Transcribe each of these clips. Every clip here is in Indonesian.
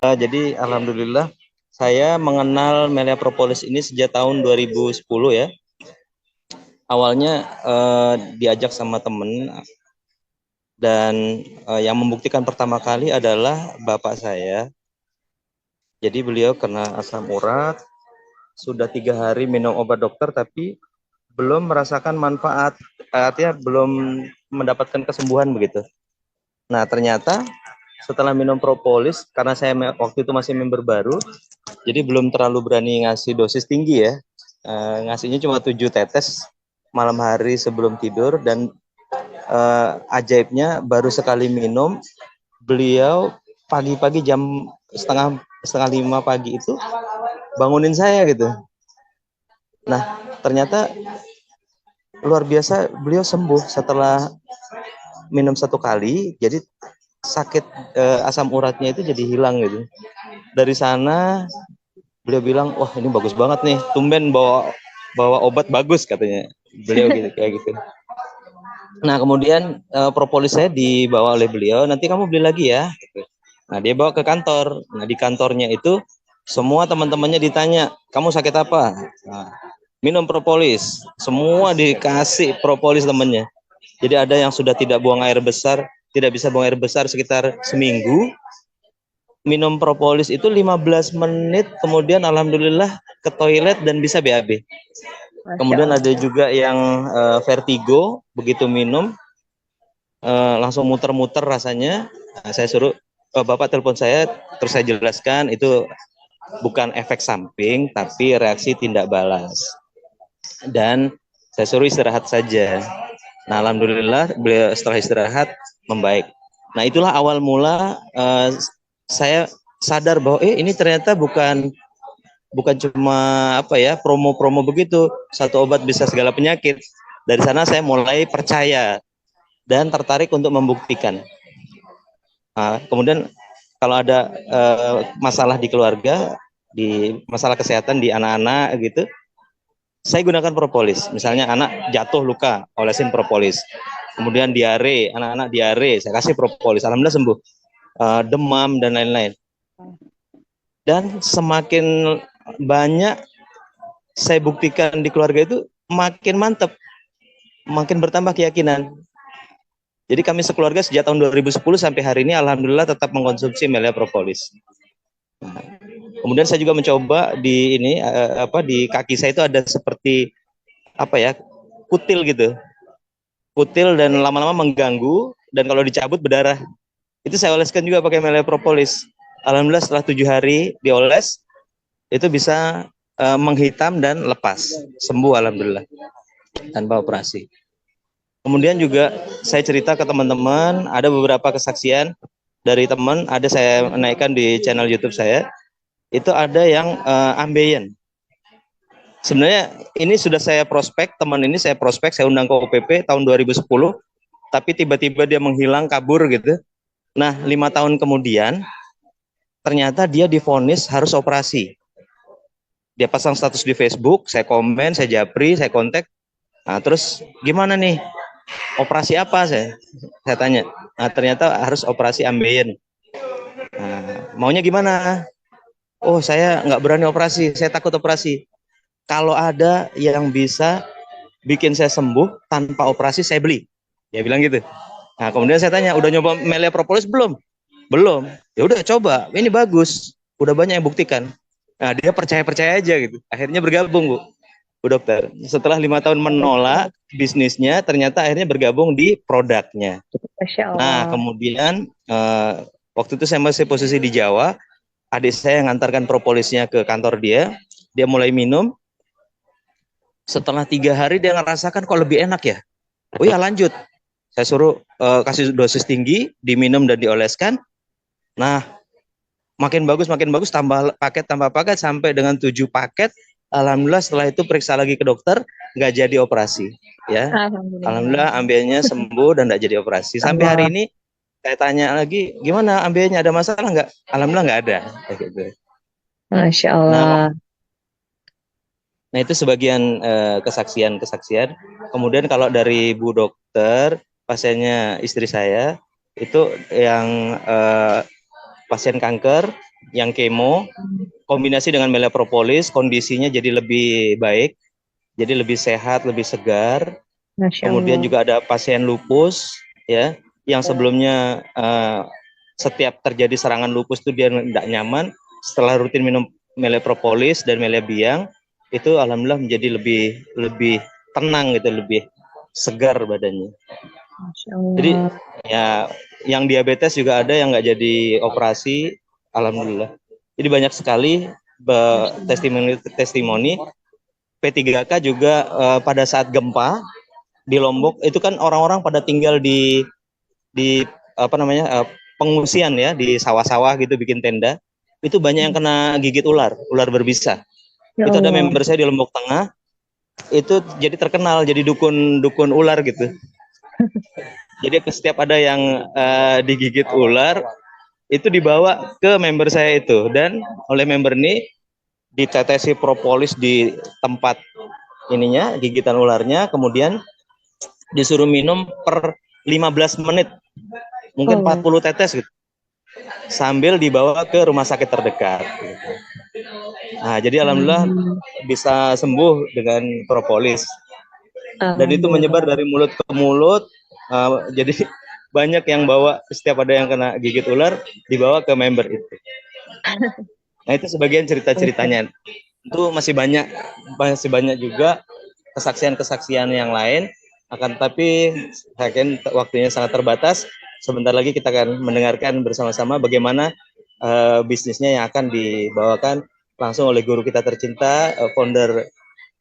Jadi alhamdulillah saya mengenal Melia Propolis ini sejak tahun 2010 ya. Awalnya diajak sama temen dan yang membuktikan pertama kali adalah bapak saya. Jadi beliau kena asam urat, sudah 3 hari minum obat dokter tapi belum merasakan manfaat, artinya belum mendapatkan kesembuhan begitu. Nah ternyata setelah minum propolis, karena saya waktu itu masih member baru, jadi belum terlalu berani ngasih dosis tinggi ya. Ngasihnya cuma 7 tetes malam hari sebelum tidur, dan ajaibnya baru sekali minum, beliau pagi-pagi jam setengah 5 pagi itu bangunin saya gitu. Nah ternyata luar biasa, beliau sembuh setelah minum 1 kali. Jadi sakit asam uratnya itu jadi hilang gitu. Dari sana beliau bilang, wah ini bagus banget nih, tumben bawa obat bagus katanya beliau gitu, kayak gitu. Nah kemudian propolis saya dibawa oleh beliau, nanti kamu beli lagi ya gitu. Nah dia bawa ke kantor. Nah di kantornya itu semua teman-temannya ditanya, kamu sakit apa? Nah, minum propolis, semua dikasih propolis temennya. Jadi ada yang sudah tidak buang air besar, tidak bisa buang air besar sekitar seminggu, minum propolis itu 15 menit kemudian alhamdulillah ke toilet dan bisa BAB. Masya Kemudian ada Allah. juga yang vertigo, begitu minum langsung muter-muter rasanya. Nah, saya suruh bapak telepon saya, terus saya jelaskan itu bukan efek samping tapi reaksi tindak balas, dan saya suruh istirahat saja. Nah alhamdulillah beliau setelah istirahat membaik. Nah itulah awal mula saya sadar bahwa ini ternyata bukan cuma apa ya, promo-promo begitu, satu obat bisa segala penyakit. Dari sana saya mulai percaya dan tertarik untuk membuktikan. Nah, kemudian kalau ada masalah di keluarga, di masalah kesehatan di anak-anak gitu, saya gunakan propolis. Misalnya anak jatuh luka, olesin propolis. Kemudian diare, anak-anak diare, saya kasih propolis, alhamdulillah sembuh. Demam dan lain-lain. Dan semakin banyak saya buktikan di keluarga itu, makin mantap, makin bertambah keyakinan. Jadi kami sekeluarga sejak tahun 2010 sampai hari ini alhamdulillah tetap mengkonsumsi Melia Propolis. Kemudian saya juga mencoba di ini di kaki saya itu ada seperti apa ya, kutil gitu. Kutil dan lama-lama mengganggu, dan kalau dicabut berdarah. Itu saya oleskan juga pakai Melia Propolis. Alhamdulillah setelah 7 hari dioles itu bisa menghitam dan lepas, sembuh alhamdulillah tanpa operasi. Kemudian juga saya cerita ke teman-teman, ada beberapa kesaksian dari teman, ada saya naikkan di channel YouTube saya. Itu ada yang ambeien. Sebenarnya ini sudah saya prospek, teman ini saya prospek, saya undang ke OPP tahun 2010, tapi tiba-tiba dia menghilang, kabur gitu. Nah 5 tahun kemudian ternyata dia divonis harus operasi. Dia pasang status di Facebook, saya komen, saya japri, saya kontak. Nah terus gimana nih, operasi apa, saya tanya. Nah ternyata harus operasi ambeien. Nah, maunya gimana? Oh saya nggak berani operasi, saya takut operasi. Kalau ada yang bisa bikin saya sembuh tanpa operasi, saya beli. Dia bilang gitu. Nah kemudian saya tanya, udah nyoba Melia Propolis belum? Belum. Ya udah coba, ini bagus. Udah banyak yang buktikan. Nah dia percaya-percaya aja gitu. Akhirnya bergabung Bu Dokter. Setelah 5 tahun menolak bisnisnya, ternyata akhirnya bergabung di produknya. Masya Nah Allah. kemudian waktu itu saya masih posisi di Jawa, adik saya yang ngantarkan propolisnya ke kantor dia, dia mulai minum. Setelah 3 hari dia ngerasakan kok lebih enak ya. Oh ya lanjut. Saya suruh kasih dosis tinggi, diminum dan dioleskan. Nah makin bagus, tambah paket sampai dengan 7 paket. Alhamdulillah setelah itu periksa lagi ke dokter, nggak jadi operasi. Ya, Alhamdulillah. alhamdulillah ambilnya sembuh dan nggak jadi operasi. Sampai hari Allah. ini saya tanya lagi, gimana ambilnya, ada masalah nggak? Alhamdulillah nggak ada. Gitu. Masya Nah, Allah. nah itu sebagian kesaksian-kesaksian. Kemudian kalau dari Bu Dokter, pasiennya istri saya itu yang pasien kanker, yang kemo, kombinasi dengan melia propolis, kondisinya jadi lebih baik, jadi lebih sehat, lebih segar. Masya Kemudian Allah. juga ada pasien lupus, ya, yang sebelumnya setiap terjadi serangan lupus itu dia tidak nyaman. Setelah rutin minum melia propolis dan melia biang, itu alhamdulillah menjadi lebih tenang gitu, lebih segar badannya. Masya Jadi Allah. ya, yang diabetes juga ada yang nggak jadi operasi, alhamdulillah. Jadi banyak sekali Masya Allah. testimoni. P3K juga pada saat gempa di Lombok itu kan orang-orang pada tinggal di apa namanya, pengungsian ya, di sawah-sawah gitu, bikin tenda. Itu banyak yang kena gigit ular, ular berbisa. Ya Itu ada Allah. member saya di Lombok Tengah, itu jadi terkenal jadi dukun ular gitu. Jadi setiap ada yang digigit ular, itu dibawa ke member saya itu, dan oleh member ini ditetesi propolis di tempat ininya, gigitan ularnya, kemudian disuruh minum per 15 menit, mungkin Oh. 40 tetes gitu, sambil dibawa ke rumah sakit terdekat gitu. Nah, jadi alhamdulillah bisa sembuh dengan propolis, dan itu menyebar Alhamdulillah. dari mulut ke mulut. Jadi banyak yang bawa, setiap ada yang kena gigit ular dibawa ke member itu. Nah, itu sebagian cerita-ceritanya. Itu masih banyak juga kesaksian-kesaksian yang lain, akan tapi saya yakin waktunya sangat terbatas. Sebentar lagi kita akan mendengarkan bersama-sama bagaimana bisnisnya yang akan dibawakan langsung oleh guru kita tercinta, founder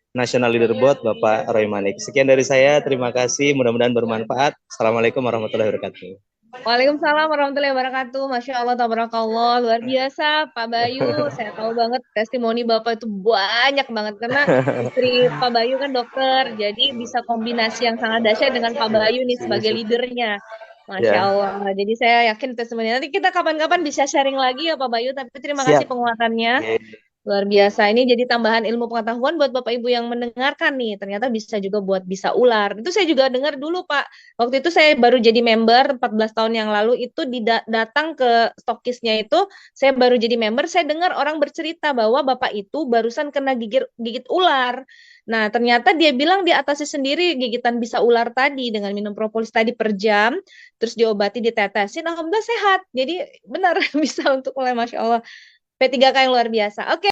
National Leaderboard, Bapak Roy Manik. Sekian dari saya, terima kasih, mudah-mudahan bermanfaat. Assalamualaikum warahmatullahi wabarakatuh. Waalaikumsalam warahmatullahi wabarakatuh. Masya Allah, tabarakallah. Luar biasa, Pak Bayu. Saya tahu banget testimoni Bapak itu banyak banget. Karena istri Pak Bayu kan dokter. Jadi bisa kombinasi yang sangat dahsyat dengan Pak Bayu nih sebagai leadernya. Masya Ya, Allah. Jadi saya yakin testimoni. Nanti kita kapan-kapan bisa sharing lagi ya Pak Bayu. Tapi terima kasih siap. penguatannya. Oke. Luar biasa. Ini jadi tambahan ilmu pengetahuan buat Bapak Ibu yang mendengarkan nih. Ternyata bisa juga buat bisa ular. Itu saya juga dengar dulu, Pak. Waktu itu saya baru jadi member 14 tahun yang lalu itu datang ke stokisnya itu, saya baru jadi member, saya dengar orang bercerita bahwa Bapak itu barusan kena gigit ular. Nah, ternyata dia bilang diatasi sendiri gigitan bisa ular tadi dengan minum propolis tadi per jam, terus diobati, ditetesin, alhamdulillah sehat. Jadi benar bisa untuk mulai, Masya Allah. P3K yang luar biasa. Oke.